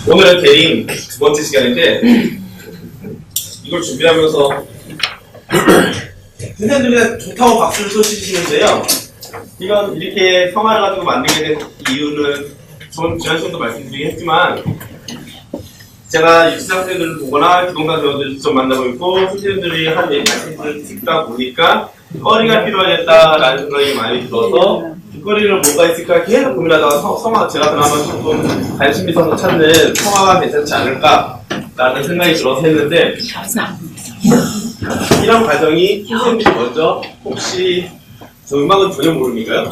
오늘은 대림 두 번째 시간인데 이걸 준비하면서 선생님들이 좋다고 박수를 쳐주시는데요. 이건 이렇게 성화를 가지고 만들게 된 이유는 저는 지난 시간도 말씀드리긴 했지만 제가 유치장 선생님들을 보거나 기동단 배우들을 직접 만나고 있고 선생님들이 한 말씀들을 듣다 보니까 거리가 필요하겠다라는 생각이 많이 들어서 그 거리를 뭐가 있을까 계속 고민하다가 성화 제가 그나마 조금 관심 있어서 찾는 성화가 괜찮지 않을까라는 생각이 들어서 했는데 이런 과정이 선생님들이 먼저 혹시 저 음악은 전혀 모르니까요.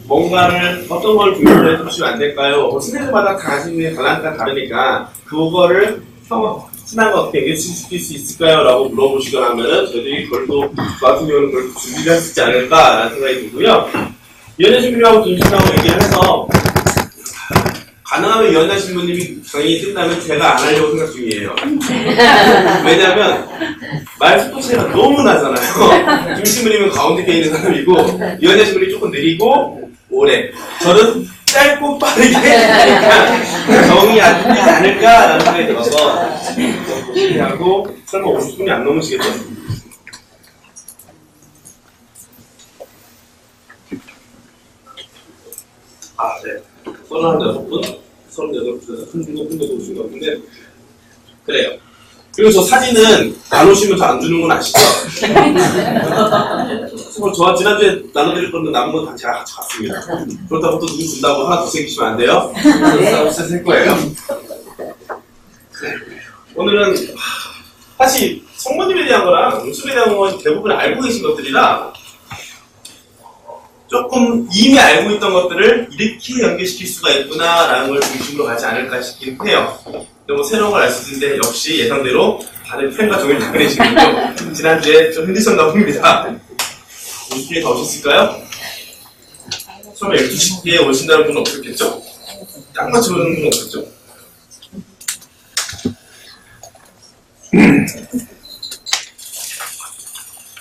뭔가를 어떤 걸 교육을 해주시면 안 될까요? 선생님마다 가지는 달란트가 다르니까 그거를 친한 거 어떻게 연결시킬 수 있을까요? 라고 물어보시거나 하면은 저희들이 그걸 또 저 같은 경우는 그걸 준비를 할 수 있지 않을까라는 생각이 들고요. 위원장 신부님하고 김신하고 얘기를 해서 가능하면 위원장 신부님이 강의 끝나면 제가 안 하려고 생각 중이에요. 왜냐하면 말 속도차이가 너무 나잖아요. 김 신부님은 가운데 껴 있는 사람이고 위원장 신부님이 조금 느리고 오래. 저는 짧고 빠르게 하니까 정이 안 되지 않을까라는 생각이 들어서 좀 하고 설마 50분이 안 넘으시겠죠? 아, 네. 36분? 38분? 36분도 오신 것 같은데 그래요. 그리고 저 사진은 안 오시면 저 안 주는 건 아시죠? 저 지난주에 나눠드릴 건데 남은 건 다 제가 같이 갔습니다. 그렇다고 또 누구 준다고 하나 더 생기시면 안 돼요? 싸움 할 거예요. 오늘은 사실 성모님에 대한 거랑 음수에 대한 건 대부분 알고 계신 것들이라 조금 이미 알고 있던 것들을 이렇게 연결시킬 수가 있구나라는 걸 중심으로 가지 않을까 싶긴 해요. 너무 새로운 걸 알 수 있는데 역시 예상대로 다들 펜과 종이를 다 그리시군요. 지난주에 좀 힘드셨나 봅니다. 50분이 더 오셨을까요? 처음에 12시에 오신다는 분은 없었겠죠? 딱 맞춰 오는 분은 없었죠?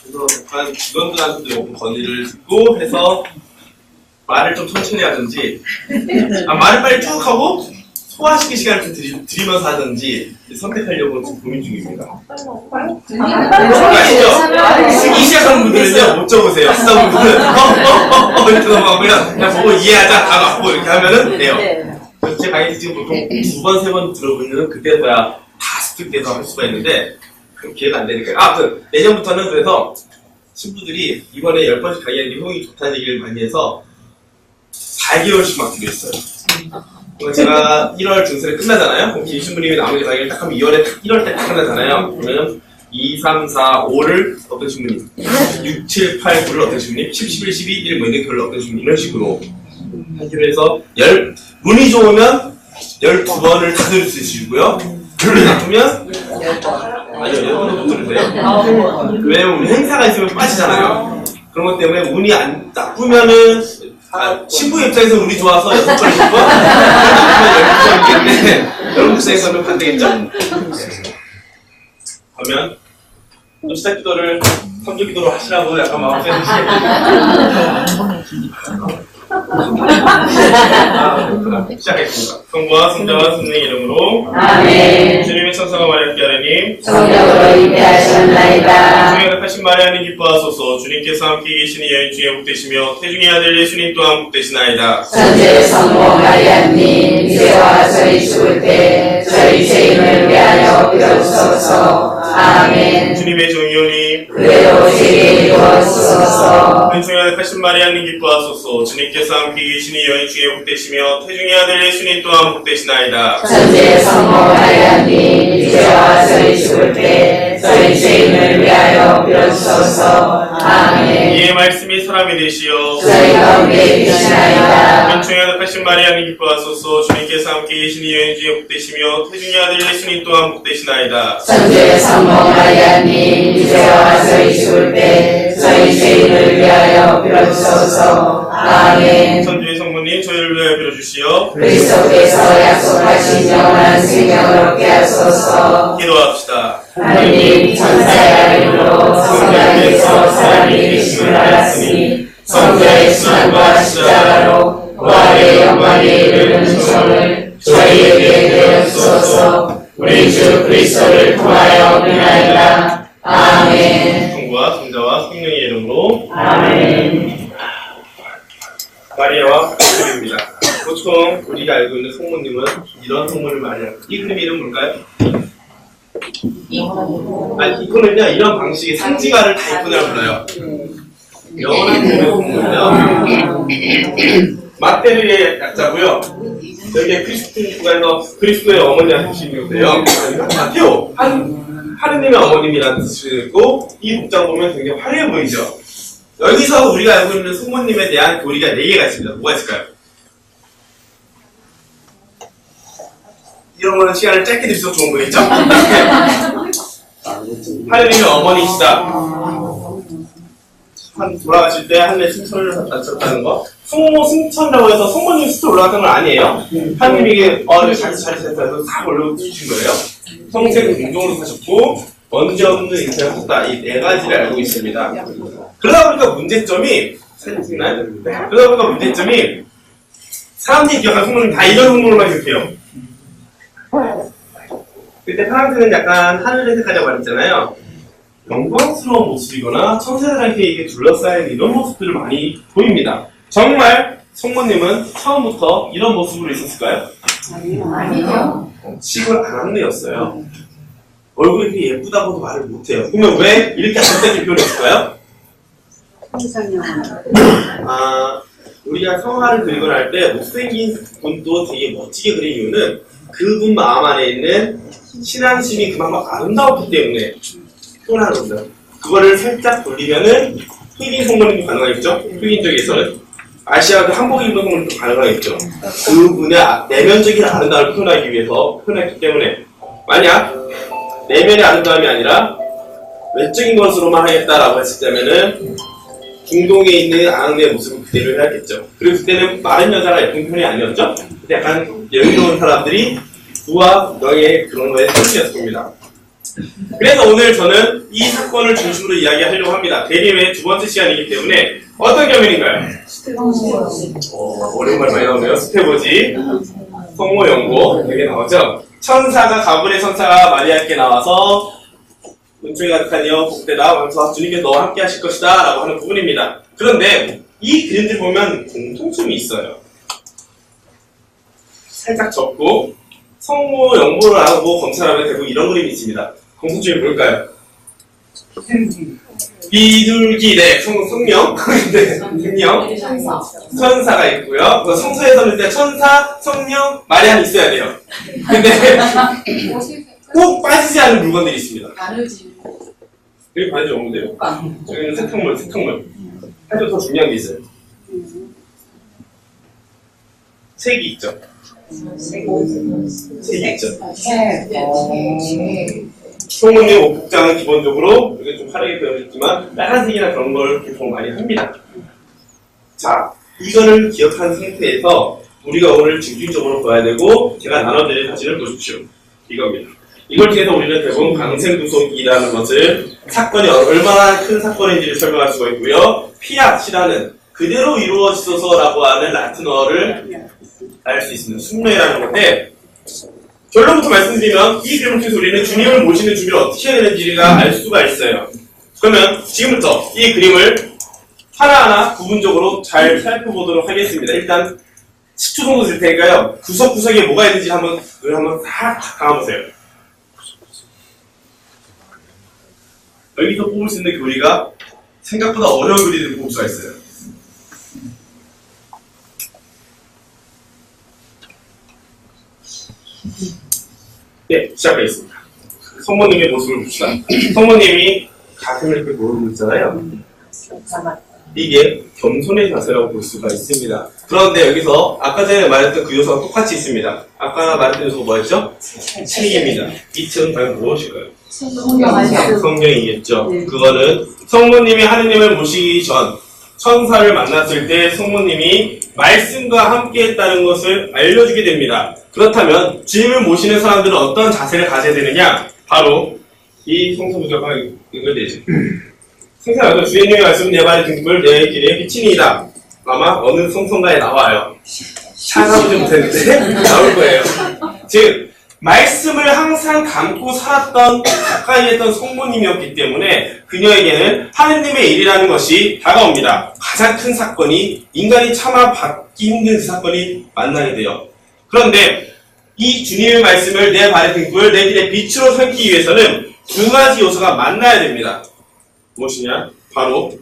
그래서 약간 직원들한테도 조금 건의를 듣고 해서 말을 좀 천천히 하든지 말을 빨리 쭉 하고 소화시킬 시간을 좀 드리면서 하든지 선택하려고 지금 고민 중입니다. 아시죠? 쓰기 시작하는 분들은요 못 적으세요. 쓰다 분들은 이렇게 넘어가고요. 그냥 보고 이해하자 다 맞고 이렇게 하면은 돼요. 제 강의 지금 보통 2번, 3번 들어보면은 그때서야 다 습득돼서 할 수가 있는데 그럼 기회가 안 되니까요. 내년부터는 그래서 친구들이 이번에 10번씩 강의하는 게 효용이 좋다는 얘기를 많이 해서 4개월씩 막 드렸어요. 제가 1월 중순에 끝나잖아요. 그럼 김신부님이 나머지 강의를 딱 하면 1월 때 딱 끝나잖아요. 그러면 2, 3, 4, 5를 어떤 신부님, 6, 7, 8, 9를 어떤 신부님, 10, 11, 12, 1, 뭐 이런 별로 어떤 신부님 이런 식으로 하기로 해서 운이 좋으면 12번을 다 들을 수 있으시고요. 운이 나쁘면 아니요, 10번도 못 들으세요. 왜냐면 우리 행사가 있으면 빠지잖아요. 그런 것 때문에 운이 안 나쁘면은 신부 입장에서 운이 좋아서 6번, 6번? 나쁘면 12번이겠네. 여러분 입장에서는 반대겠죠? 그러면 또 시작 기도를 성교 기도로 하시라고 약간 마음에 드시겠네요. 시작하겠습니다. 성부와 성자와 성령의 이름으로 아멘. 주님의 천사가 마리아께 하나님 성령으로 잉태하셨나이다. 주님의 택하신 마리아님 기뻐하소서. 주님께서 함께 계시니 여인 중에 복되시며 태중의 아들 예수님 또한 복되시나이다. 천주의 성모 마리아님 이제와 저희 죽을 때 저희 죄인을 위하여 빌어주소서. 아멘. 주님의 종이오니 그대로 제게 이루어주소서. 은총의 택하신 마리아님 기뻐하소서. 주님께서 함께 계시니 여인 중에 복되시며 태중의 아들 예수님 또한 복되시나이다. 천주의 성모 마리아님 이제와 저희 죽을 때 저희 죄인을 위하여 빌어주소서. 아멘. 이의 말씀이 사람이 되시어 저희 가운데 계시나이다. 은총의 택하신 마리아님 기뻐하소서. 주님께서 함께 계시니 여인 중에 복되시며 태중의 아들 예수님 또한 복되시나이다. 천주의 성모 마리아님 이제와 저희 죽을 때 저희 죄인을 위하여 빌어주소서. 아멘. 천주의 성모님 저희를 위하여 빌어주시어 그리스도께서 약속하신 영원한 생명을 얻게 하소서. 기도합시다. 하느님 천사의 이름으로 성자께서 사람이 되심을 알았으니 성자의 순환과 십자가로 부활의 영광에 이르는 초를 저희에게 주옵소서. 우리 주 그리스도를 통하여 믿나이다. 아멘. 성부와 성자와 성령의 이름으로 아멘. 마리아와 요셉입니다. 보통 우리가 알고 있는 성모님은 이런 성모를 많이 합니다. 이 그림 이름 뭘까요? 이거는요, 이런 방식의 상징화를 다 이코나를 불러요. 영원한 성모예요. 마테르의 약자고요. 여기에 크리스토에서 그리스도의 어머니라는 뜻이 있는데요. 마테오, 하느님의 어머님이라는 뜻이 있고, 이 복장 보면 굉장히 화려해 보이죠. 여기서 우리가 알고 있는 성모님에 대한 교리가 4개가 있습니다. 뭐가 있을까요? 이런 거는 시간을 짧게 들수록 좋은 거겠죠? 하느님의 어머니시다. 돌아가실 때 하늘에 승천을 다쳤다는 거. 성모 승천이라고 해서 성모님 스스로 올라갔던 건 아니에요. 하느님에게 잘했어서 싹 올려주신 거예요. 평생 공동으로 사셨고 먼지 없는 인생을 하셨다. 이 4가지를 알고 있습니다. 그러다 보니까 문제점이 사람들이 기억하는 성모님 다 이런 성모로만 기억해요. 그때 사람들은 약간 하늘의 색깔이라고 말했잖아요. 영광스러운 모습이거나 천사들한테 이게 둘러싸인 이런 모습들을 많이 보입니다. 정말 성모님은 처음부터 이런 모습으로 있었을까요? 아니요. 시골 아낙네였어요. 얼굴이 그렇게 예쁘다고도 말을 못해요. 그러면 왜 이렇게 잘생긴 표현을 했을까요? 우리가 성화를 그리거나 할 때 못생긴 분도 되게 멋지게 그린 이유는 그분 마음 안에 있는 신앙심이 그만큼 아름다웠기 때문에 표현하는 겁니다. 그거를 살짝 돌리면은 흑인 성모님도 가능하겠죠? 흑인 쪽에서는 아시아도 한복 입는 성모님도 가능하겠죠. 그분의 내면적인 아름다움을 표현하기 위해서 표현했기 때문에 만약 내면의 아름다움이 아니라 외적인 것으로만 하겠다라고 했을 때면은 중동에 있는 아낙네의 모습을 그대로 해야겠죠. 그리고 그때는 마른 여자가 예쁜 편이 아니었죠? 그때 약간 여유로운 사람들이 부와 명예 그런 거에 설치였을 겁니다. 그래서 오늘 저는 이 사건을 중심으로 이야기하려고 합니다. 대림의 2번째 시간이기 때문에 어떤 결면인가요? 어려운 말 많이 나오네요. 스테보지, 성모 연고 여기 나오죠. 천사가 가브리엘 천사가 마리아께 나와서 은총이 가득하니여 복되다 하면서 주님께서 너와 함께 하실 것이다 라고 하는 부분입니다. 그런데 이 그림들 보면 공통점이 있어요. 살짝 접고 성모 연고를 하고 검찰하면 대부분 이런 그림이 있습니다. 공통점이 뭘까요? 비둘기, 네, 성령, 네, 성령, 천사가 있고요. 성서에서는 이제 천사, 성령, 마리아는 있어야 돼요. 근데 꼭 빠지지 않는 물건들이 있습니다. 여기 바느질 없는데요? 저기는 세탁물. 하여튼 더 중요한 게 있어요. 색이 있죠. 색이 있죠. 성모님 옷 복장은 기본적으로 이게 좀 화려하게 표현했지만 빨간색이나 그런 걸 보통 많이 합니다. 자, 이거를 기억한 상태에서 우리가 오늘 집중적으로 봐야 되고 제가 나눠드릴 사진을 보십시오. 이겁니다. 이걸 통해서 우리는 대부분 강생구속이라는 것을 사건이 얼마나 큰 사건인지를 설명할 수가 있고요. 피앗이라는 그대로 이루어지소서라고 하는 라틴어를 알 수 있습니다. 순례라는 건데 결론부터 말씀드리면 이 그림을 통해서 우리는 주님을 모시는 준비를 어떻게 해야 되는지가 알 수가 있어요. 그러면 지금부터 이 그림을 하나하나 부분적으로 잘 살펴보도록 하겠습니다. 일단 10초 정도 될 테니까요. 구석구석에 뭐가 있는지 한번 싹 담아보세요. 여기서 뽑을 수 있는 교리가 생각보다 어려운 교리들을 뽑을 수가 있어요. 네, 시작하겠습니다. 성모님의 모습을 봅시다. 성모님이 가슴을 이렇게 모르고 있잖아요. 이게 겸손의 자세라고 볼 수가 있습니다. 그런데 여기서 아까 전에 말했던 그 요소가 똑같이 있습니다. 아까 말했던 요소가 뭐였죠? 책입니다. 이 책은 과연 무엇일까요? 성경이겠죠. 그거는 성모님이 하느님을 모시기 전 천사를 만났을 때 성모님이 말씀과 함께 했다는 것을 알려주게 됩니다. 그렇다면 주님을 모시는 사람들은 어떤 자세를 가져야 되느냐? 바로 이 성서구절과 연결되죠. 생각하고 주인님의 말씀은 내 발의 등불 내 길의 빛이니이다. 아마 어느 성서가에 나와요. 찾아보지 못했는데 나올 거예요. 즉 말씀을 항상 담고 살았던 가까이 했던 성모님이었기 때문에 그녀에게는 하느님의 일이라는 것이 다가옵니다. 가장 큰 사건이 인간이 참아 받기 힘든 그 사건이 만나게 돼요. 그런데 이 주님의 말씀을 내 발의 등불, 내 길의 빛으로 삼기 위해서는 두 가지 요소가 만나야 됩니다. 무엇이냐? 바로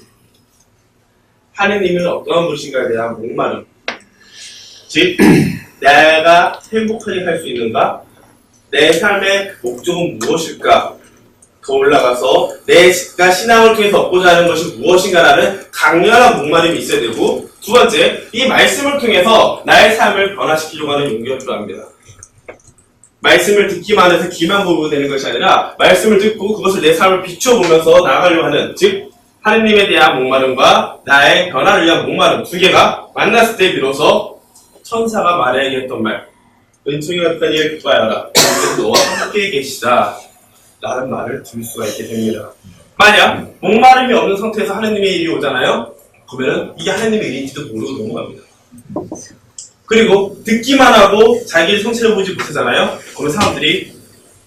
하느님은 어떠한 분이신가에 대한 목마름. 즉, 내가 행복하게 살 수 있는가? 내 삶의 목적은 무엇일까? 더 올라가서 내가 신앙을 통해서 얻고자 하는 것이 무엇인가라는 강렬한 목마름이 있어야 되고, 두 번째, 이 말씀을 통해서 나의 삶을 변화시키려고 하는 용기가 필요합니다. 말씀을 듣기만 해서 귀만 보고 되는 것이 아니라 말씀을 듣고 그것을 내 삶을 비춰보면서 나아가려고 하는, 즉 하느님에 대한 목마름과 나의 변화를 위한 목마름 두 개가 만났을 때 비로소 천사가 마리아에게 했던 말, 은총이 같은 일 구하여라, 너와 함께 계시다 라는 말을 들을 수가 있게 됩니다. 만약 목마름이 없는 상태에서 하느님의 일이 오잖아요. 그러면 이게 하느님의 일인지도 모르고 넘어갑니다. 그리고 듣기만 하고 자기의 성체를 보지 못하잖아요. 그러면 사람들이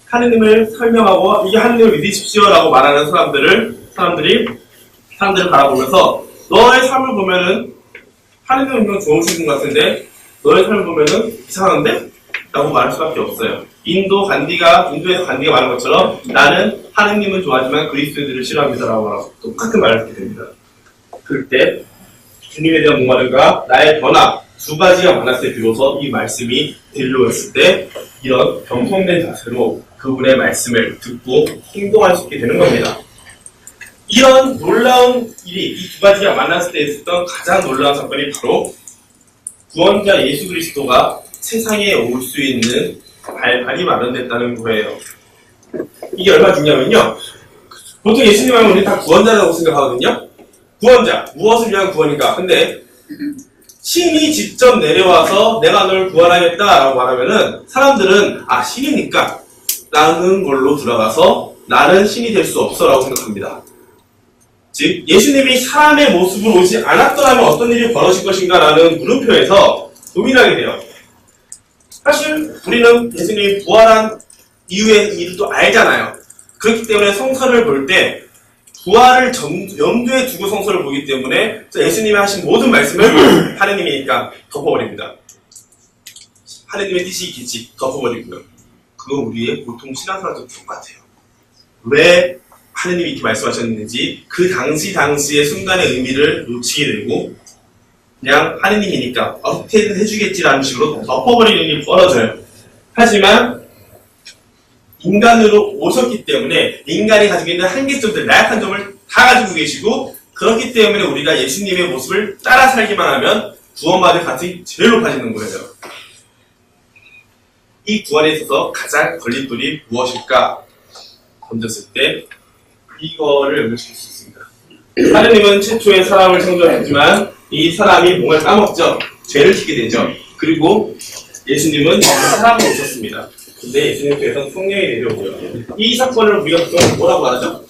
하느님을 설명하고 이게 하느님을 믿으십시오 라고 말하는 사람들이 바라보면서 너의 삶을 보면은 하느님은 분명 좋으신 분 같은데 너의 삶을 보면은 이상한데? 라고 말할 수밖에 없어요. 인도에서 간디가 말한 것처럼 나는 하느님은 좋아하지만 그리스도인들을 싫어합니다 라고 말하고 똑같은 말을 듣게 됩니다. 그럴 때 주님에 대한 목마름과 나의 변화 두 가지가 만났을 때 비로소 이 말씀이 들려왔을 때 이런 겸손된 자세로 그분의 말씀을 듣고 행동할 수 있게 되는 겁니다. 이런 놀라운 일이 이 두 가지가 만났을 때 있었던 가장 놀라운 사건이 바로 구원자 예수 그리스도가 세상에 올 수 있는 발판이 마련됐다는 거예요. 이게 얼마나 중요하면요. 보통 예수님 하면 우리 다 구원자라고 생각하거든요. 구원자, 무엇을 위한 구원인가? 근데 신이 직접 내려와서 내가 널 구원하겠다라고 말하면은 사람들은 신이니까 라는 걸로 들어가서 나는 신이 될 수 없어 라고 생각합니다. 즉 예수님이 사람의 모습으로 오지 않았더라면 어떤 일이 벌어질 것인가 라는 물음표에서 고민하게 돼요. 사실 우리는 예수님이 부활한 이후의 일도 알잖아요. 그렇기 때문에 성서를 볼 때 부활을 염두에 두고 성서를 보기 때문에 예수님이 하신 모든 말씀을 하느님이니까 덮어버립니다. 하느님의 뜻이 있겠지 덮어버리고요. 그거 우리의 보통 신앙생활도 똑같아요. 왜 하느님이 이렇게 말씀하셨는지 그 당시의 순간의 의미를 놓치게 되고 그냥 하느님이니까 어떻게든 해주겠지라는 식으로 덮어버리는 일이 벌어져요. 하지만 인간으로 오셨기 때문에 인간이 가지고 있는 한계점들, 나약한 점을 다 가지고 계시고 그렇기 때문에 우리가 예수님의 모습을 따라 살기만 하면 구원받을 가능성이 제일 높아지는 거예요. 이 구원에 있어서 가장 걸림돌이 무엇일까? 던졌을 때 이거를 연결시킬 수 있습니다. 하느님은 최초의 사람을 창조했지만 이 사람이 뭔가를 까먹죠. 죄를 짓게 되죠. 그리고 예수님은 사람으로 오셨습니다. 근데 예수님께서는 성령이 내려오고요. 이 사건을 우리가 보통 뭐라고 말하죠?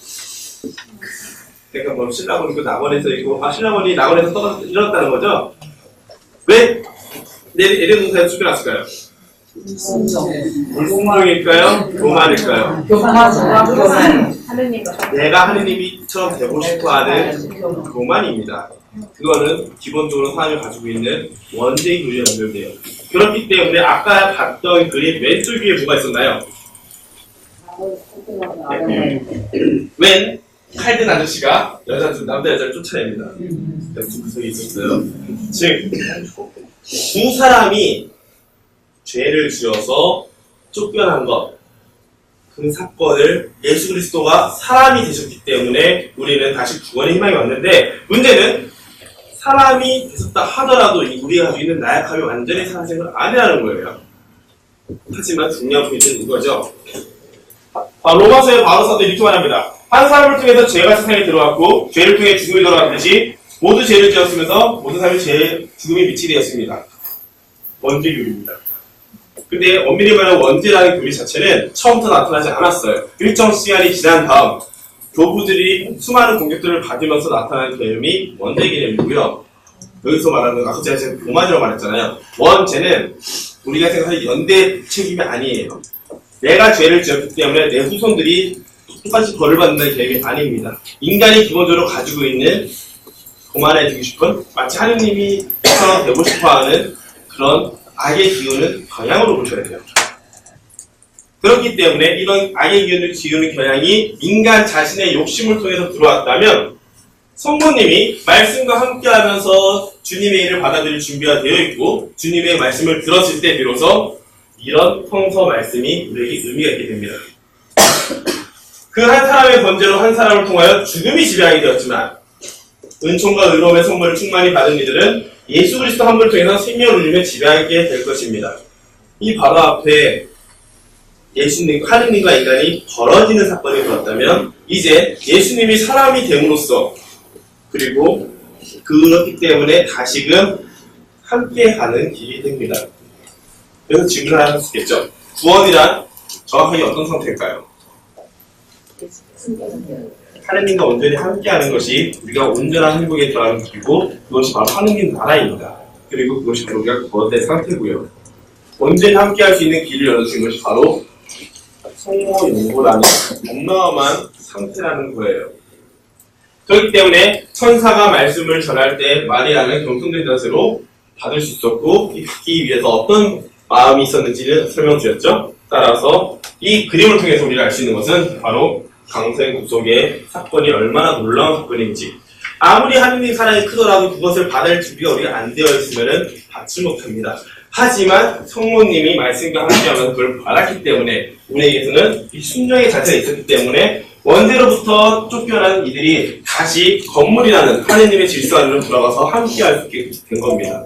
그러니까 뭐 신라곤이고 낙원에서 있고 신라곤이 낙원에서 일어났다는 거죠? 왜 에덴 동산에 쫓겨났을까요? 불순종일까요? 교만일까요? 내가 하느님이처럼 되고 싶어하는 교만입니다. 그거는 기본적으로 사람이 가지고 있는 원죄의 교리에 연결돼요. 그렇기 때문에 아까 봤던 그림 왼쪽 위에 뭐가 있었나요? 웬 칼든 아저씨가 남자 여자를 쫓아냅니다. 왼쪽 구석에 있었어요. 즉, 두 사람이 죄를 지어서 쫓겨난 것, 그 사건을 예수 그리스도가 사람이 되셨기 때문에 우리는 다시 구원의 희망이 왔는데 문제는 사람이 되셨다 하더라도 우리가 가지고 있는 나약함이 완전히 사라진 걸 아니라는 거예요. 하지만 중요한 포인트는 이거죠. 로마서의 바로 사도 이렇게 말합니다. 한 사람을 통해서 죄가 세상에 들어왔고 죄를 통해 죽음이 돌아왔듯이 모두 죄를 지었으면서 모든 사람이 죄의 죽음에 미치게 되었습니다. 원죄 교리입니다. 근데 엄밀히 말하면 원죄라는 교리 자체는 처음부터 나타나지 않았어요. 일정 시간이 지난 다음 교부들이 수많은 공격들을 받으면서 나타나는 개념이 원죄 개념이고요. 여기서 말하는 아까 제가 교만이라고 말했잖아요. 원죄는 우리가 생각하는 연대 책임이 아니에요. 내가 죄를 지었기 때문에 내 후손들이 똑같이 벌을 받는다는 개념이 아닙니다. 인간이 기본적으로 가지고 있는 교만해지고 싶은 마치 하느님이 되고 싶어하는 그런 악의 기운은 경향으로 보셔야 돼요. 그렇기 때문에 이런 악의 기운을 지우는 경향이 인간 자신의 욕심을 통해서 들어왔다면 성모님이 말씀과 함께하면서 주님의 일을 받아들일 준비가 되어 있고 주님의 말씀을 들었을 때 비로소 이런 성서 말씀이 우리에게 의미가 있게 됩니다. 그 한 사람의 번제로 한 사람을 통하여 죽음이 지배하게 되었지만 은총과 의로움의 선물을 충만히 받은 이들은 예수 그리스도 한 분을 통해서 생명을 누리며 지배하게 될 것입니다. 이 바로 앞에 예수님, 하느님과 인간이 벌어지는 사건이 되었다면 이제 예수님이 사람이 됨으로써 그리고 그렇기 때문에 다시금 함께 가는 길이 됩니다. 그래서 질문을 하실 수 있겠죠. 구원이란 정확하게 어떤 상태일까요? 하느님과 온전히 함께하는 것이 우리가 온전한 행복에 들어가는 길이고 그것이 바로 하느님 나라입니다. 그리고 그것이 바로 우리가 구원된 상태고요. 온전히 함께할 수 있는 길을 열어주신 것이 바로 성모 용보라는 어마어마한 상태라는 거예요. 그렇기 때문에 천사가 말씀을 전할 때 마리아는 경성된 자세로 받을 수 있었고 이 받기 위해서 어떤 마음이 있었는지를 설명드렸죠. 따라서 이 그림을 통해서 우리가 알 수 있는 것은 바로 강생 구속의 사건이 얼마나 놀라운 사건인지 아무리 하느님 사랑이 크더라도 그것을 받을 준비가 우리가 안 되어 있으면 받지 못합니다. 하지만 성모님이 말씀과 함께하면서 그걸 받았기 때문에 우리에게서는 이 순종의 자세가 있었기 때문에 원죄로부터 쫓겨난 이들이 다시 건물이라는 하느님의 질서 안으로 들어가서 함께할 수 있게 된 겁니다.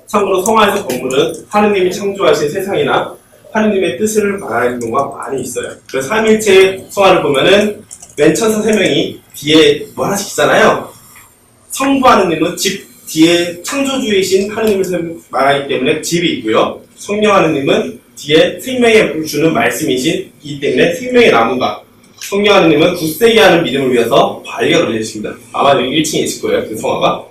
참고로 성화에서 건물은 하느님이 창조하신 세상이나 하느님의 뜻을 말하는 경우가 많이 있어요. 그래서 삼일체 성화를 보면은 맨 천사 3명이 뒤에 뭐 하나씩 있잖아요. 성부 하느님은 집 뒤에 창조주이신 하느님을 말하기 때문에 집이 있고요. 성령 하느님은 뒤에 생명을 주는 말씀이시기 때문에 생명의 나무가 성령 하느님은 굳세게 하는 믿음을 위해서 바위가 걸려 있습니다. 아마 여기 1층에 있을 거예요. 그 성화가.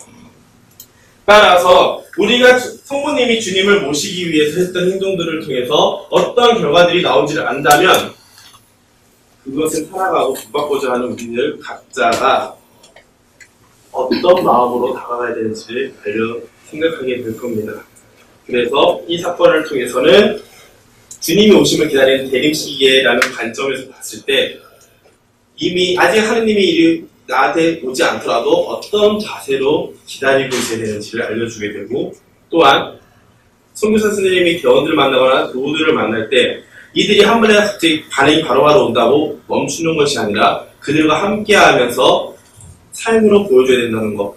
따라서 우리가 성모님이 주님을 모시기 위해서 했던 행동들을 통해서 어떤 결과들이 나온지를 안다면 그것을 살아가고 복받고자 하는 우리들 각자가 어떤 마음으로 다가가야 되는지를 생각하게 될 겁니다. 그래서 이 사건을 통해서는 주님이 오심을 기다리는 대림 시기에라는 관점에서 봤을 때 이미 아직 하느님이 나한테 오지 않더라도 어떤 자세로 기다리고 있어야 되는지를 알려주게 되고 또한 선교사 선생님이 대원들을 만나거나 노우들을 만날 때 이들이 한 번에 갑자기 반응이 바로바로 온다고 멈추는 것이 아니라 그들과 함께하면서 삶으로 보여줘야 된다는 것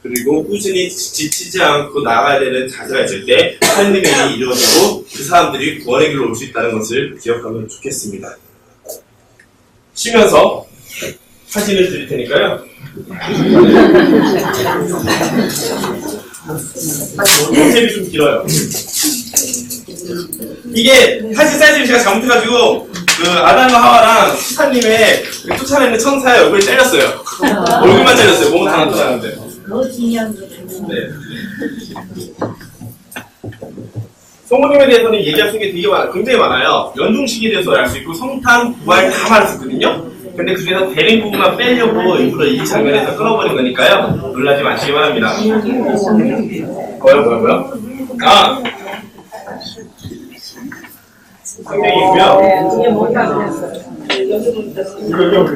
그리고 꾸준히 지치지 않고 나아가야 되는 자세가 있을 때 하느님의 일이 이루어지고 그 사람들이 구원의 길로 올 수 있다는 것을 기억하면 좋겠습니다. 쉬면서 사진을 드릴 테니까요. 모습이 좀 길어요. 이게 사실 사이즈를 제가 잘못해가지고 그 아담과 하와랑 시사님의 쫓아내는 천사의 얼굴이 잘렸어요. 얼굴만 잘렸어요. 몸은 다 나타나는데. 네. 성모님에 대해서는 얘기할 수 있는 게 되게 굉장히 많아요. 연중식에 대해서 알 수 있고 성탄, 부활 다 말했었거든요. 근데 그래서 대림 부분만 빼려고 일부러 이 장면에서 끊어버린 거니까요. 놀라지 마시기 바랍니다. 뭐요? 아! 상명이고요.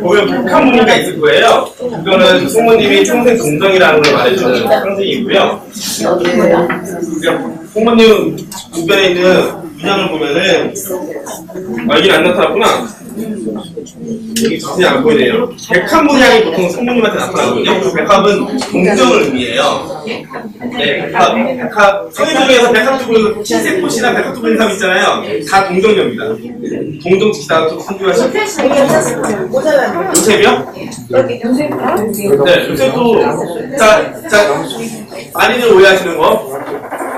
보면 북한 무늬가 있을 거예요. 그거는 성모님이 평생 동정이라는 걸 말해주는 상징이고요. 성모님 주변에 있는 문양을 보면은 여기는 안 나타났구나. 여기 자세히 안 보이네요. 백합 문양이 보통 성모님한테 나타나거든요. 그 백합은 동정을 의미해요. 네, 백합. 성인 중에서 백합도 보이고 흰색 꽃이나 백합도 보이는 사람 있잖아요. 다 동정녀입니다. 동정 지키다가 또 선교하시고. 요셉이요? 네, 요셉도 많이들 오해하시는 거.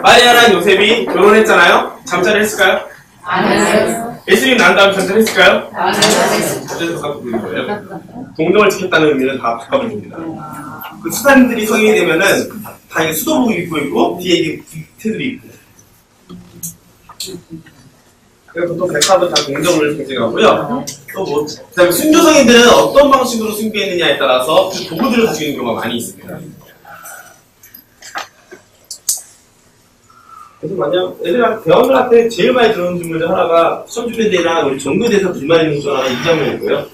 마리아랑 요셉이 결혼했잖아요. 잠자리 했을까요? 안 했어요. 예수님 난 다음 잠자리 했을까요? 안 했어요. 그래서 갖고 있는 거예요. 동정을 지켰다는 의미는 다 바꿔버립니다. 그 수단들이 성인이 되면은 다 이게 수도복 입고 있고 뒤에 이게 테들이 있고. 그래서 보통 백합은 다 공정을 상징하고요. 또 뭐, 그다음에 순교성인들은 어떤 방식으로 숭배했느냐에 따라서 그 도구들을 가지고 있는 경우가 많이 있습니다. 그래서 만약 대원들한테 제일 많이 들어오는 질문 중 하나가 선주에 대한 우리 종교에 대해서 불만이 있는 중 하나 이 장면이고요.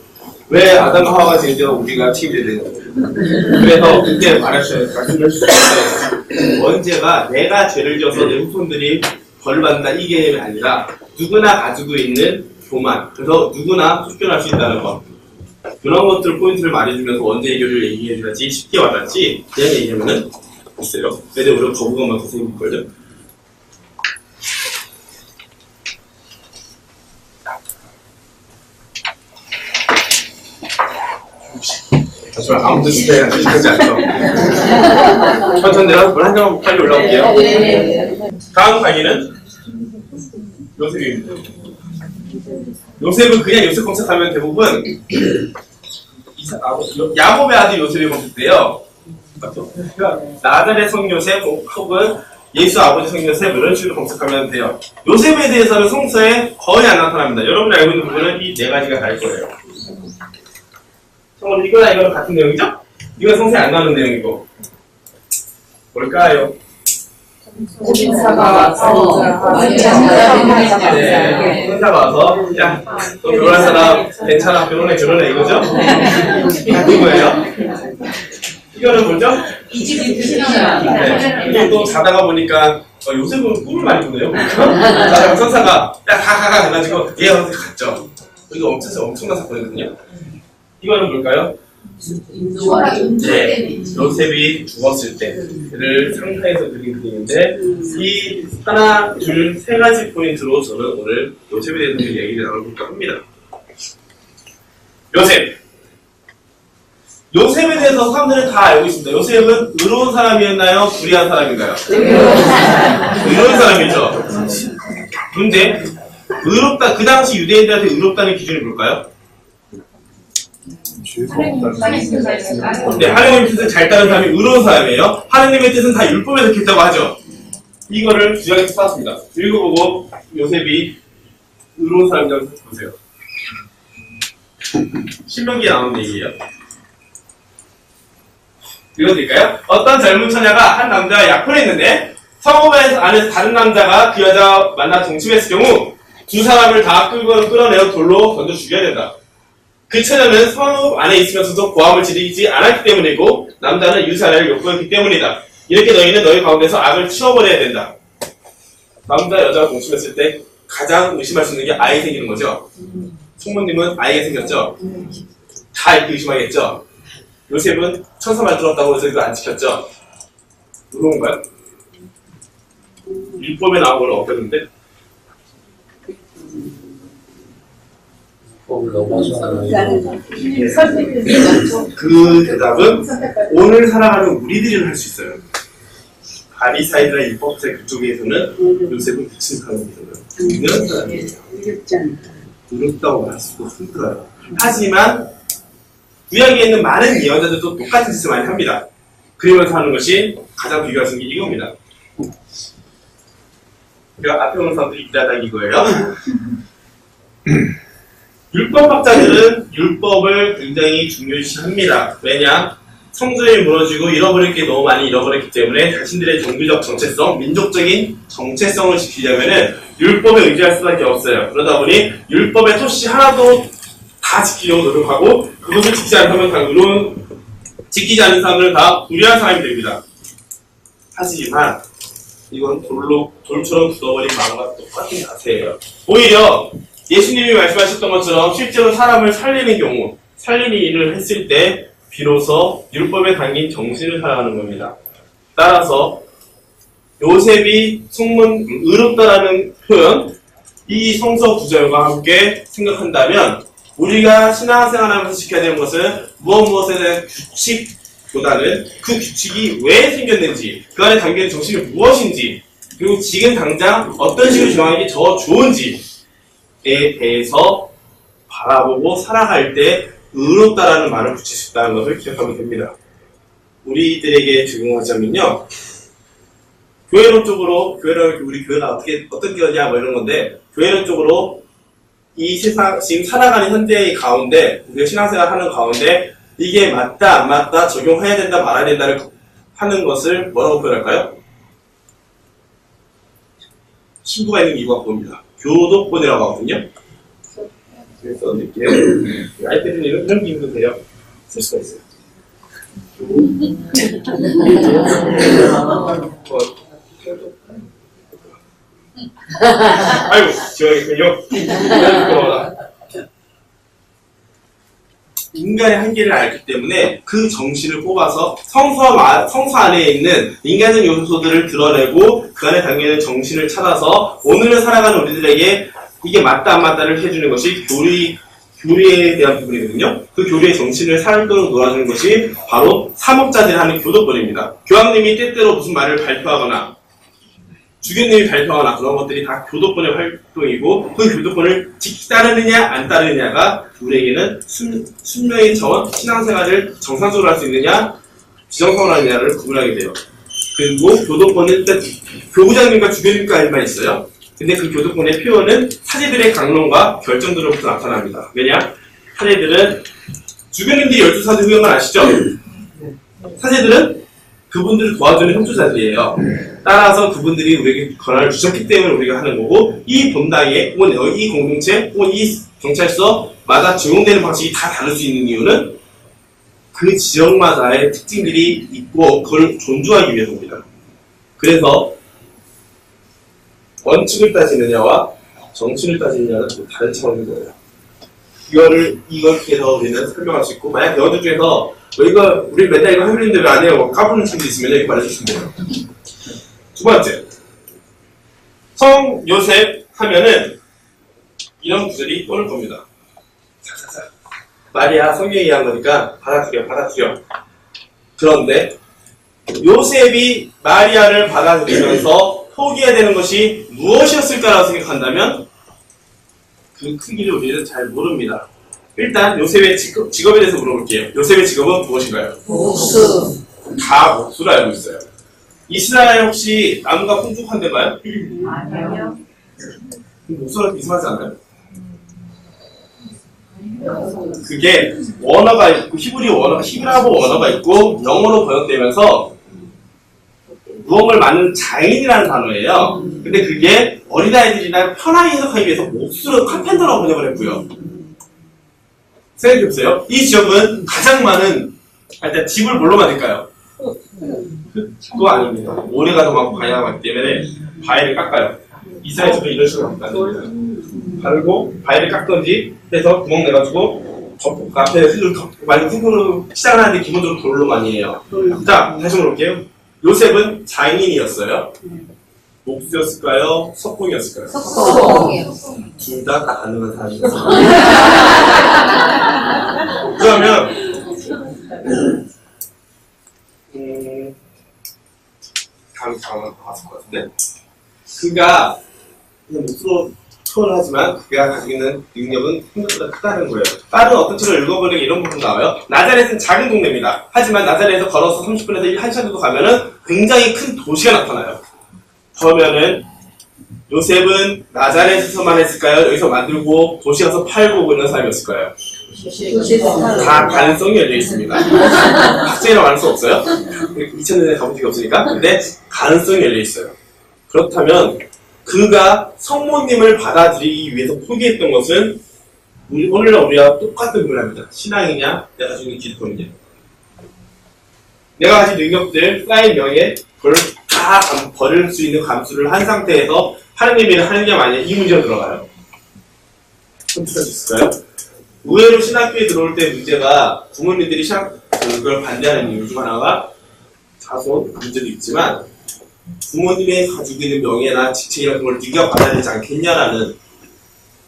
왜 아담과 하와가 제일되어 우리가 튀게 되는지. 그래서 그때 말씀을 주셨는데 원죄가 내가 죄를 져서 내 후손들이 벌을 받는다 이 개념이 아니라 누구나 가지고 있는 교만. 그래서 누구나 쫓겨날 수 있다는 것. 그런 것들 포인트를 말해주면서 원죄 해결을 얘기해줘야지 쉽게 와닿지 그냥 얘기하면은 있어요. 왜냐 우리가 거부감만 더 생길걸요. 하지만 아무도 실패하지 않죠. 천천히 내가 물 한 잔만 빨리 올라올게요. 다음 강의는 요셉입니다. 요셉은 그냥 요셉 검색하면 대부분 야곱의 아들 요셉이 검색돼요. 나자렛 성 요셉 혹은 예수 아버지 성 요셉 이런 식으로 검색하면 돼요. 요셉에 대해서는 성서에 거의 안 나타납니다. 여러분이 알고 있는 부분은 이 네 가지가 다일 거예요. 그럼 이거랑 이거랑 같은 내용이죠? 이건 성서에 안 나오는 내용이고 뭘까요? 천사가 와서 야, 너 결혼한 사람 괜찮아 결혼해 이거죠? 이거예요. 이거는 뭐죠? 이집트 신화. 네. 또 자다가 보니까 요셉은 꿈을 많이 꾸네요. 자다가 천사가 야 가 해가지고 얘 어디 갔죠? 이거 엄청난 사건이거든요. 이거는 뭘까요? 네, 요셉이 죽었을 때를 상상해서 그린 그림인데 이 하나, 둘, 세 가지 포인트로 저는 오늘 요셉에 대해서 얘기를 나눠볼까 합니다. 요셉에 대해서 사람들은 다 알고 있습니다. 요셉은 의로운 사람이었나요? 불의한 사람인가요? 의로운 사람이죠. 문제, 의롭다, 그 당시 유대인들한테 의롭다는 기준이 뭘까요? 네, 하느님의 뜻을 잘 따르는 사람이 의로운 사람이에요. 하느님의 뜻은 다 율법에 적혀있다고 하죠. 이거를 주장해서 써왔습니다. 읽어보고 요셉이 의로운 사람이라고 보세요. 신명기에 나오는 얘기예요. 읽어드릴까요? 어떤 젊은 처녀가 한 남자와 약혼을 했는데 성읍 안에서 다른 남자가 그 여자와 만나 동침했을 경우 두 사람을 다 끌어내어 돌로 던져 죽여야 된다. 그 처녀는 성읍 안에 있으면서도 고함을 지르지 않았기 때문이고 남자는 유사를 욕구했기 때문이다. 이렇게 너희는 너희 가운데서 악을 치워버려야 된다. 남자 여자가 동침했을 때 가장 의심할 수 있는 게 아이 생기는 거죠. 총무님은 아이가 생겼죠. 다 이렇게 의심하겠죠. 요셉은 천사 말 들었다고 해서 이거 안 지켰죠. 의로운가요? 율법에 나온 건 없겠는데? 그 대답은 오늘 살아가는 우리들이 할 수 있어요. 바리사이드나 율법제 그쪽에서는 요셉은 미친 사람이잖아요. 이런 사람이에요. 의롭다고 할 수도 힘들어요. 하지만 구약에 있는 많은 예언자들도 똑같은 짓을 많이 합니다. 그러면서 하는 것이 가장 비교할 수 있는 게 이겁니다. 그러니까 앞에 오는 사람들이 일하다 이거예요. 율법학자들은 율법을 굉장히 중요시합니다. 왜냐? 성전이 무너지고 잃어버릴 게 너무 많이 잃어버렸기 때문에 자신들의 종교적 정체성, 민족적인 정체성을 지키려면 율법에 의지할 수밖에 없어요. 그러다 보니 율법의 토시 하나도 다 지키려고 노력하고 그것을 지키지 않으면 다 지키지 않는 사람들은 다 불의한 사람이 됩니다. 하지만 이건 돌처럼 굳어버린 마음과 똑같은 자세예요. 오히려 예수님이 말씀하셨던 것처럼 실제로 사람을 살리는 경우, 살리는 일을 했을 때 비로소 율법에 담긴 정신을 살아가는 겁니다. 따라서 요셉이 의롭다라는 표현, 이 성서 구절과 함께 생각한다면 우리가 신앙생활하면서 지켜야 되는 것은 무엇에 대한 규칙보다는 그 규칙이 왜 생겼는지, 그 안에 담겨있는 정신이 무엇인지, 그리고 지금 당장 어떤 식으로 정하는 게 더 좋은지에 대해서 바라보고 살아갈 때 의롭다라는 말을 붙일 수 있다는 것을 기억하면 됩니다. 우리들에게 적용하자면요. 교회론 쪽으로, 우리 교회가 어떤 교회냐, 뭐 이런 건데, 교회론 쪽으로 이 세상, 지금 살아가는 현대의 가운데, 우리가 신앙생활 하는 가운데, 이게 맞다, 안 맞다, 적용해야 된다, 말아야 된다를 하는 것을 뭐라고 표현할까요? 신부가 있는 이유가 봅니다. 교독본이라고 하거든요. 그래서 이렇게 아이패드는 이런 기능도 돼요. 쓸 수가 있어요. 아이고, 지워야겠군요. 인간의 한계를 알기 때문에 그 정신을 뽑아서 성서 안에 있는 인간적 요소들을 드러내고 그 안에 담겨있는 정신을 찾아서 오늘을 살아가는 우리들에게 이게 맞다 안 맞다를 해주는 것이 교리에 대한 부분이거든요. 그 교리의 정신을 살도록 놀아주는 것이 바로 사목자들이 하는 교독본입니다. 교황님이 때때로 무슨 말을 발표하거나 주교님이 발표하거나 그런 것들이 다 교독본의 활동이고 그 교독본을 따르느냐 안 따르느냐가 우리에게는 순명의 자원, 신앙생활을 정상적으로 할 수 있느냐 비정상으로 하느냐를 구분하게 돼요. 그리고 교독본은 일단 교구장님과 주교님까지만 있어요. 근데 그 교독본의 표현은 사제들의 강론과 결정들로부터 나타납니다. 왜냐? 사제들은 주교님들이 12사제 후임을 아시죠? 사제들은 그분들을 도와주는 형조자들이에요. 따라서 그분들이 우리에게 권한을 주셨기 때문에 우리가 하는 거고 이 본당에 혹은 이 공동체 혹은 이 경찰서마다 적용되는 방식이 다 다를 수 있는 이유는 그 지역마다의 특징들이 있고 그걸 존중하기 위해서입니다. 그래서 원칙을 따지느냐와 정신을 따지느냐는 좀 다른 차원인 거예요. 이걸 해서 우리는 설명할 수 있고, 만약 여러분 중에서, 우리 맨날 이거 하는데 왜 안 해요? 까부는 친구 있으면 여기 말해주시면 돼요. 두 번째. 성 요셉 하면은, 이런 구절이 떠올 겁니다. 자자자. 마리아 성경에 의한 거니까, 받아들여. 그런데, 요셉이 마리아를 받아들이면서 포기해야 되는 것이 무엇이었을까라고 생각한다면 그 크기를 우리는 잘 모릅니다. 일단 요셉의 직업에 대해서 물어볼게요. 요셉의 직업은 무엇인가요? 목수. 다 목수로 알고 있어요. 이스라엘 혹시 나무가 풍족한데가요? 아니요. 목수랑 비슷하지 않아요? 그게 원어가 있고 히브리어 원어가 있고 영어로 번역되면서 무언가를 만드는 장인이라는 단어예요. 근데 그게 어린아이들이나 편하게 해석하기 위해서 목수로 카펜터라고 번역을 했고요. 생각해보세요. 이 지역은 가장 많은 일단 집을 뭘로 만들까요? 그거 아닙니다. 모래가 더 많고 바위가 많기 때문에 바위를 깎아요. 이스라엘 집은 이런 식으로 만듭니다. 바르고 바위를 깎던지 해서 구멍 내가지고 앞에 흙을 만약 흙으로 시작을 하는데 기본적으로 돌로 많이 해요. 자, 다시 물어볼게요. 요셉은 장인이었어요. 목수였을까요? 석공이었을까요? 석공이요. 둘 다 가능한 사람이었어요. 그러면 다음 나왔을 것 같은데 그가 그냥 목수로 표현하지만 그가 가지고 있는 능력은 생각보다 크다는 거예요. 다른 어떤 책을 읽어보려면 이런 부분 나와요. 나자렛은 작은 동네입니다. 하지만 나자렛에서 걸어서 30분에서 1시간 정도 가면은 굉장히 큰 도시가 나타나요. 그러면은 요셉은 나자렛에서만 했을까요? 여기서 만들고 도시 가서 팔고 오고 있는 사람이었을까요? 다 가능성이 열려 있습니다. 확정이라고 할 수 없어요. 2000년에 가본 적이 없으니까. 근데 가능성이 열려 있어요. 그렇다면 그가 성모님을 받아들이기 위해서 포기했던 것은 오늘날 우리와 똑같은 문화입니다. 신앙이냐, 내가 가지고 있는 기독교냐. 내가 가진 능력들, 쌓인 명예, 그걸 다 버릴 수 있는 감수를 한 상태에서 하느님 일을 하느냐 마느냐 이 문제가 들어가요. 선택할 수 있을까요? 의외로 신학교에 들어올 때 문제가 부모님들이 그걸 반대하는 이유 중 하나가 다소 문제도 있지만 부모님의 가지고 있는 명예나 직책이나 그걸 네가 받아야 되지 않겠냐라는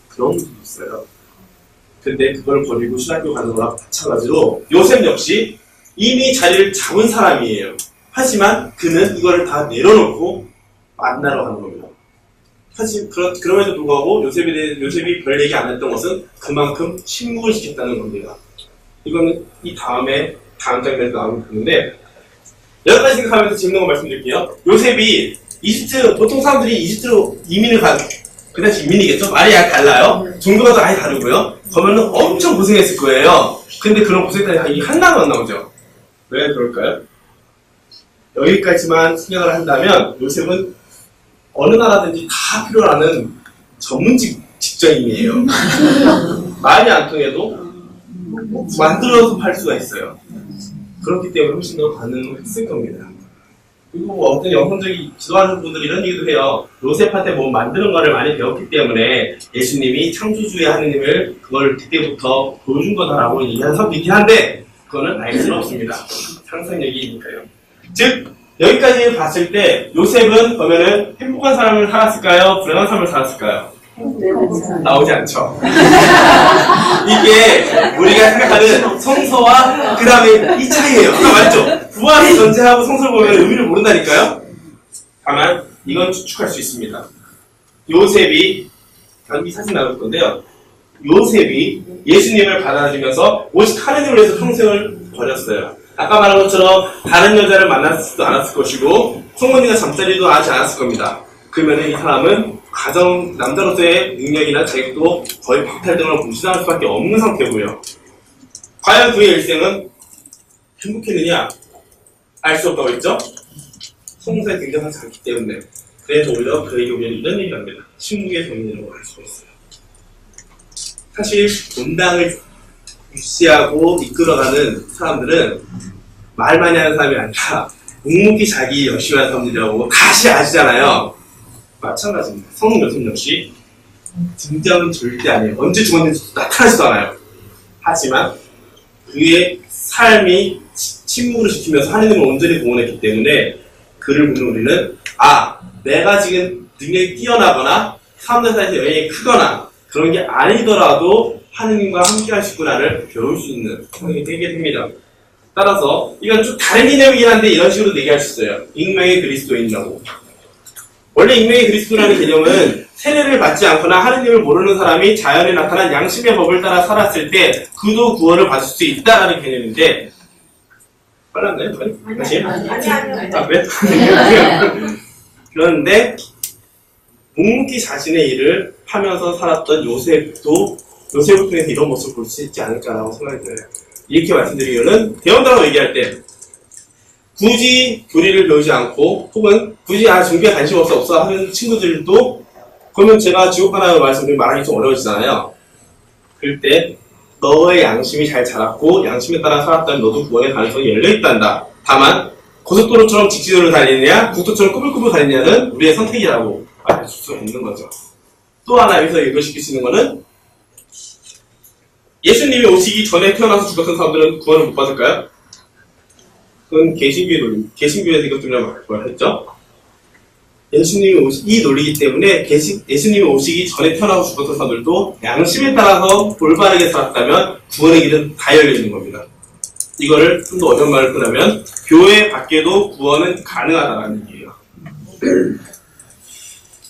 그런 것도 있어요. 근데 그걸 버리고 신학교 가는 거랑 마찬가지로 요셉 역시 이미 자리를 잡은 사람이에요. 하지만 그는 이거를 다 내려놓고 만나러 가는 겁니다. 사실 그럼에도 불구하고 요셉이 별 얘기 안 했던 것은 그만큼 침묵을 시켰다는 겁니다. 이거는 다음 장면에서 나오는 건데 여러 가지 생각하면서 재밌는 거 말씀드릴게요. 요셉이 이집트, 보통 사람들이 이집트로 이민을 그 당시 이민이겠죠? 말이 약 달라요. 종교가 도 아예 다르고요. 그러면은 엄청 고생했을 거예요. 근데 그런 고생까지 이게 하나도 안 나오죠. 왜 그럴까요? 여기까지만 생각을 한다면 요셉은 어느 나라든지 다 필요로 하는 전문직 직장인이에요. 말이 안 통해도 만들어서 팔 수가 있어요. 그렇기 때문에 훨씬 더 가능했을 겁니다. 그리고 뭐 어떤 영성적인 지도하는 분들이 이런 얘기도 해요. 요셉한테 뭐 만드는 거를 많이 배웠기 때문에 예수님이 창조주의 하느님을 그걸 그때부터 보여준 거다라고 얘기하는 사람도 있긴 한데 그거는 알 수는 없습니다. 상상력이니까요. 즉 여기까지 봤을 때 요셉은 그러면은 행복한 삶을 살았을까요? 불행한 삶을 살았을까요? 나오지 않죠. 이게 우리가 생각하는 성서와 그 다음에 이 차이예요. 아까 말했죠. 부활의 전제하고 성서를 보면 의미를 모른다니까요. 다만 이건 추측할 수 있습니다. 요셉이 이 사진 나올 건데요. 요셉이 예수님을 받아들이면서 오직 하느님을 위해서 평생을 버렸어요. 아까 말한 것처럼 다른 여자를 만났지도 않았을 것이고 성모님과 잠자리도 하지 않았을 겁니다. 그러면 이 사람은 가정 남자로서의 능력이나 자격도 거의 박탈등을 무시당할 수밖에 없는 상태고요. 과연 그의 일생은 행복했느냐? 알 수 없다고 했죠? 성서에 등장하지 않기 때문에. 그래서 오히려 그에게 오면 이런 얘기를 합니다. 침묵의 정인이라고 할 수가 있어요. 사실 본당을 유지하고 이끌어가는 사람들은 말 많이 하는 사람이 아니라 묵묵히 자기 열심히 하는 사람들이라고 다시 아시잖아요. 마찬가지입니다. 성령 요셉 역시 등장은 절대 아니에요. 언제 죽었는지 나타나지도 않아요. 하지만 그의 삶이 침묵을 지키면서 하느님을 온전히 공헌했기 때문에 그를 보는 우리는 내가 지금 능력이 뛰어나거나 사람들 사이에서 영향이 크거나 그런 게 아니더라도 하느님과 함께 할 수 있구나를 배울 수 있는 상황이 되게 됩니다. 따라서 이건 좀 다른 개념이긴 한데 이런 식으로 얘기할 수 있어요. 익명의 그리스도인이라고. 원래 익명의 그리스도라는 개념은 세례를 받지 않거나 하느님을 모르는 사람이 자연에 나타난 양심의 법을 따라 살았을 때 그도 구원을 받을 수 있다라는 개념인데 빨랐나요? 다시? 왜? 그런데 묵묵히 자신의 일을 하면서 살았던 요셉을 통해서 이런 모습을 볼 수 있지 않을까라고 생각이 들어요. 이렇게 말씀드리면은 대원당으로 얘기할 때 굳이 교리를 배우지 않고 혹은 굳이 종교에 관심 없어 하는 친구들도 그러면 제가 지옥 하나의 말씀을 말하기 좀 어려워지잖아요. 그럴 때 너의 양심이 잘 자랐고 양심에 따라 살았다면 너도 구원의 가능성이 열려있단다. 다만 고속도로처럼 직진으로 달리느냐 국도처럼 꾸불꾸불 달리느냐는 우리의 선택이라고 말할 수 있는 거죠. 또 하나 여기서 이거시킬 수 있는 거는 예수님이 오시기 전에 태어나서 죽었던 사람들은 구원을 못 받을까요? 그건 개신교의 논리, 개신교에서 이것 때문에 말했죠. 예수님이 이 논리이기 때문에 예수님이 오시기 전에 태어나서 죽었던 사람들도 양심에 따라서 올바르게 살았다면 구원의 길은 다 열려있는 겁니다. 이거를 좀 더 어려운 말을 표현하면 교회 밖에도 구원은 가능하다는 얘기예요.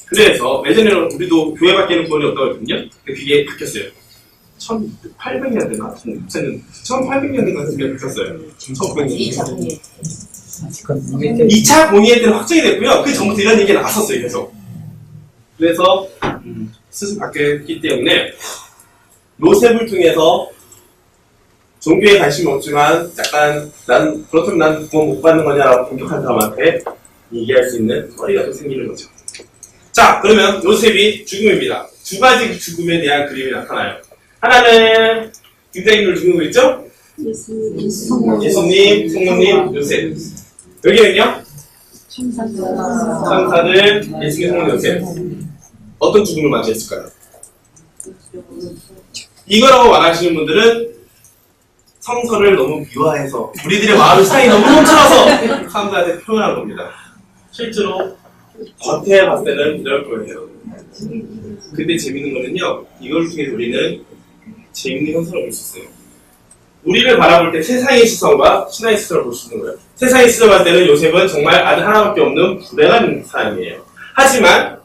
그래서 예전에는 우리도 교회 밖에는 구원이 없다고 했거든요. 근데 그게 바뀌었어요. 1800년대나 1800년대가 그게 바뀌었어요. 1900년대. 2차 공의회 때는 확정이 됐고요. 그 전부터 이런 얘기가 나왔었어요. 계속. 그래서 스스로 바뀌었기 때문에 요셉을 통해서 종교에 관심이 없지만 약간 그렇다면 난 구원 못 받는 거냐라고 공격한 사람한테 얘기할 수 있는 거리가 또 생기는 거죠. 자, 그러면 요셉이 죽음입니다. 두 가지 죽음에 대한 그림이 나타나요. 하나는 등장인물 죽음이 있죠? 예수님, 성모님, 요셉. 여기는요? 천사들, 예수님, 성모님, 요셉. 어떤 죽음을 맞이했을까요? 이거라고 말하시는 분들은 성서를 너무 미화해서 우리들의 마음의 사이 너무 훔쳐서 사람들한테 표현한 겁니다. 실제로 겉에 봤을 때는 이럴 거예요. 근데 재밌는 거는요, 이걸 통해서 우리는 재밌는 현상을 볼 수 있어요. 우리를 바라볼 때 세상의 시선과 신앙의 시선을 볼 수 있는 거예요. 세상의 시선을 볼 때는 요셉은 정말 아들 하나밖에 없는 불행한 사람이에요. 하지만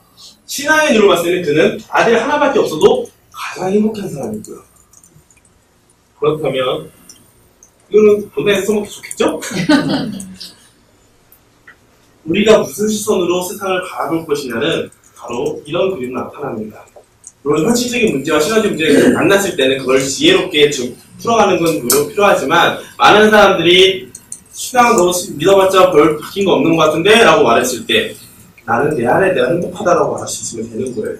신앙의 눈으로 봤을 때는 그는 아들 하나밖에 없어도 가장 행복한 사람이고요. 그렇다면 이거는 본당에서 써먹기 좋겠죠? 우리가 무슨 시선으로 세상을 바라볼 것이냐는 바로 이런 그림으로 나타납니다. 물론 현실적인 문제와 신화적 문제가 만났을 때는 그걸 지혜롭게 풀어가는 건 필요하지만, 많은 사람들이 신앙 너 믿어봤자 별 바뀐 거 없는 것 같은데? 라고 말했을 때 나는 내 안에 내가 행복하다라고 말할 수 있으면 되는 거예요.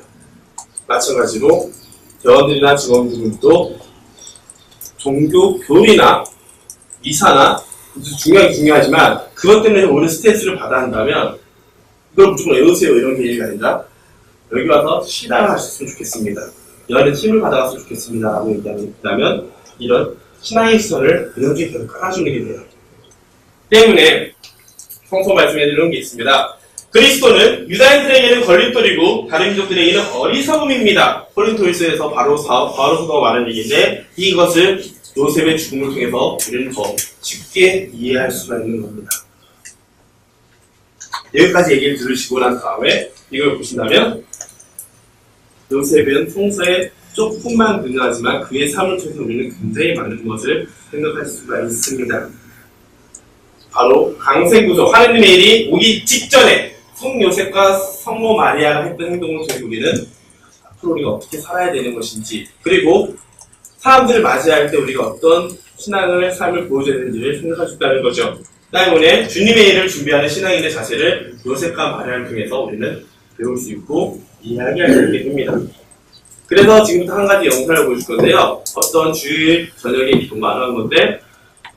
마찬가지로 대원들이나 직원들도 종교 교리나 미사나 중요하지만 그것 때문에 오는 스트레스를 받아 한다면 그걸 무조건 외우세요 이런 게 얘기가 아니라 여기 와서 신앙을 하셨으면 좋겠습니다. 여한테 힘을 받아갔으면 좋겠습니다 라고 얘기한다면 이런 신앙의 시선을 그렇게 계속 깔아주는 게 돼요. 때문에 성서 말씀에 이런 게 있습니다. 그리스도는 유다인들에게는 걸림돌이고 다른 민족들에게는 어리석음입니다. 코린토일서에서 바로 사도가 말하는 얘기인데, 이것을 요셉의 죽음을 통해서 우리는 더 쉽게 이해할 수가 있는 겁니다. 여기까지 얘기를 들으시고 난 다음에 이걸 보신다면, 요셉은 성서에 조금만 등장하지만 그의 삶을 통해서 우리는 굉장히 많은 것을 생각할 수가 있습니다. 바로 강생구조, 하느님의 일이 오기 직전에 성 요셉과 성모 마리아가 했던 행동을 통해 우리는 앞으로 우리가 어떻게 살아야 되는 것인지, 그리고 사람들을 맞이할 때 우리가 어떤 삶을 보여줘야 되는지를 생각할 수 있다는 거죠. 때문에 주님의 일을 준비하는 신앙인의 자세를 요셉과 마리아를 통해서 우리는 배울 수 있고 이해하게 되게 됩니다. 그래서 지금부터 한 가지 영상을 보여줄 건데요. 어떤 주일 저녁에 기도만 하는 건데,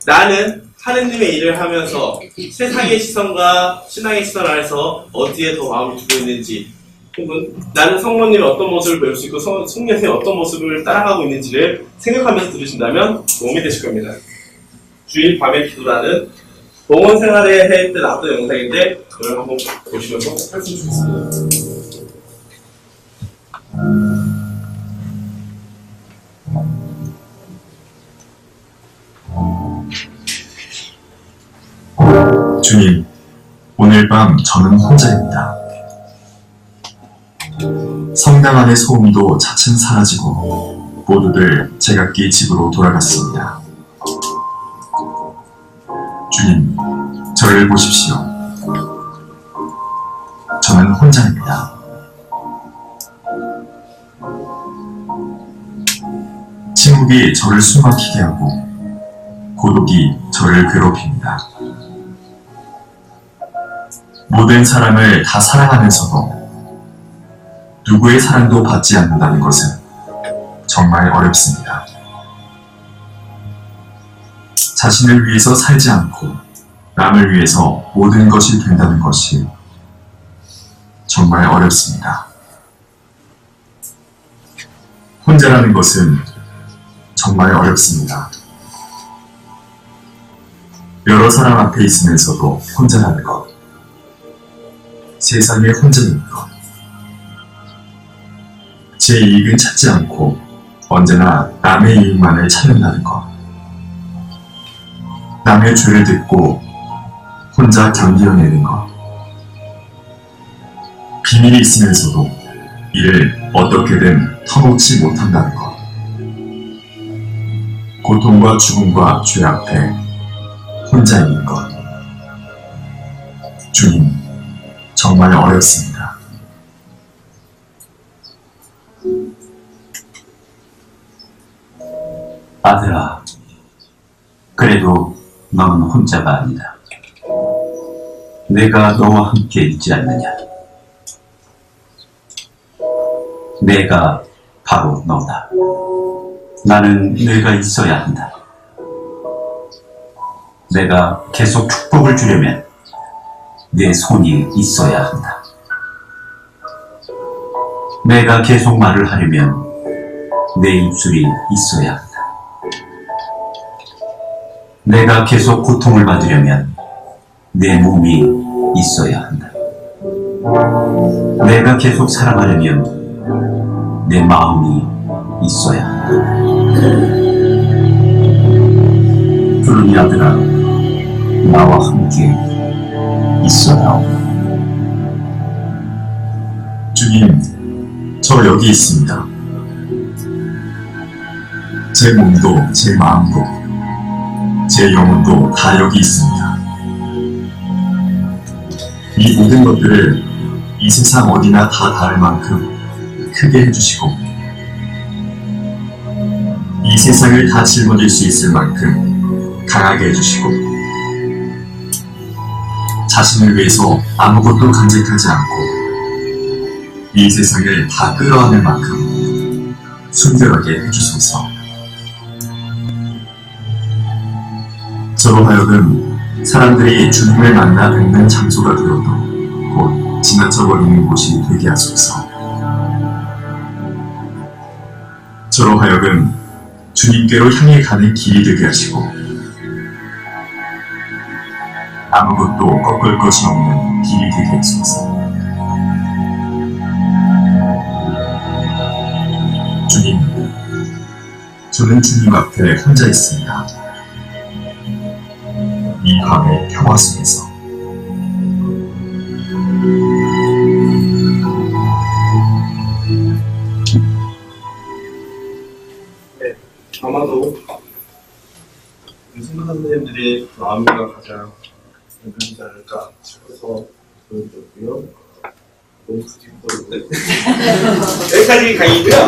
나는 하느님의 일을 하면서 세상의 시선과 신앙의 시선 안에서 어디에 더 마음을 두고 있는지, 혹은 나는 성모님의 어떤 모습을 배울 수 있고 성녀의 어떤 모습을 따라가고 있는지를 생각하면서 들으신다면 도움이 되실 겁니다. 주일 밤에 기도라는 봉헌 생활에 할 때 나왔던 영상인데 그걸 한번 보시면서 했으면 좋겠습니다. 주님, 오늘 밤 저는 혼자입니다. 성당 안의 소음도 차츰 사라지고 모두들 제각기 집으로 돌아갔습니다. 주님, 저를 보십시오. 저는 혼자입니다. 침묵이 저를 숨막히게 하고 고독이 저를 괴롭힙니다. 모든 사람을 다 사랑하면서도 누구의 사랑도 받지 않는다는 것은 정말 어렵습니다. 자신을 위해서 살지 않고 남을 위해서 모든 것이 된다는 것이 정말 어렵습니다. 혼자라는 것은 정말 어렵습니다. 여러 사람 앞에 있으면서도 혼자라는 것, 세상에 혼자 있는 것, 제 이익은 찾지 않고 언제나 남의 이익만을 찾는다는 것, 남의 죄를 듣고 혼자 견디어내는 것, 비밀이 있으면서도 이를 어떻게든 터놓지 못한다는 것, 고통과 죽음과 죄 앞에 혼자 있는 것. 주님, 정말 어렵습니다. 아들아, 그래도 너는 혼자가 아니다. 내가 너와 함께 있지 않느냐. 내가 바로 너다. 나는 내가 있어야 한다. 내가 계속 축복을 주려면 내 손이 있어야 한다. 내가 계속 말을 하려면 내 입술이 있어야 한다. 내가 계속 고통을 받으려면 내 몸이 있어야 한다. 내가 계속 사랑하려면 내 마음이 있어야 한다. 그러니 아들아, 나와 함께 있어라. 주님, 저 여기 있습니다. 제 몸도 제 마음도 제 영혼도 다 여기 있습니다. 이 모든 것들을 이 세상 어디나 다 닿을 만큼 크게 해주시고 이 세상을 다 짊어질 수 있을 만큼 강하게 해주시고 자신을 위해서 아무것도 간직하지 않고 이 세상을 다 끌어안을 만큼 순결하게 해주소서. 저로 하여금 사람들이 주님을 만나 뵙는 장소가 되어도 곧 지나쳐버리는 곳이 되게 하소서. 저로 하여금 주님께로 향해 가는 길이 되게 하시고 아무것도 꺾을 것이 없는 길이 되게 하소서. 주님, 저는 주님 앞에 혼자 있습니다. 이 밤의 평화 속에서. 네, 아마도 우리 선생님들의 마음과 가장 연결되지 않을까 싶어서 보여드렸고요. 너무 굳이 여기까지 강의고요.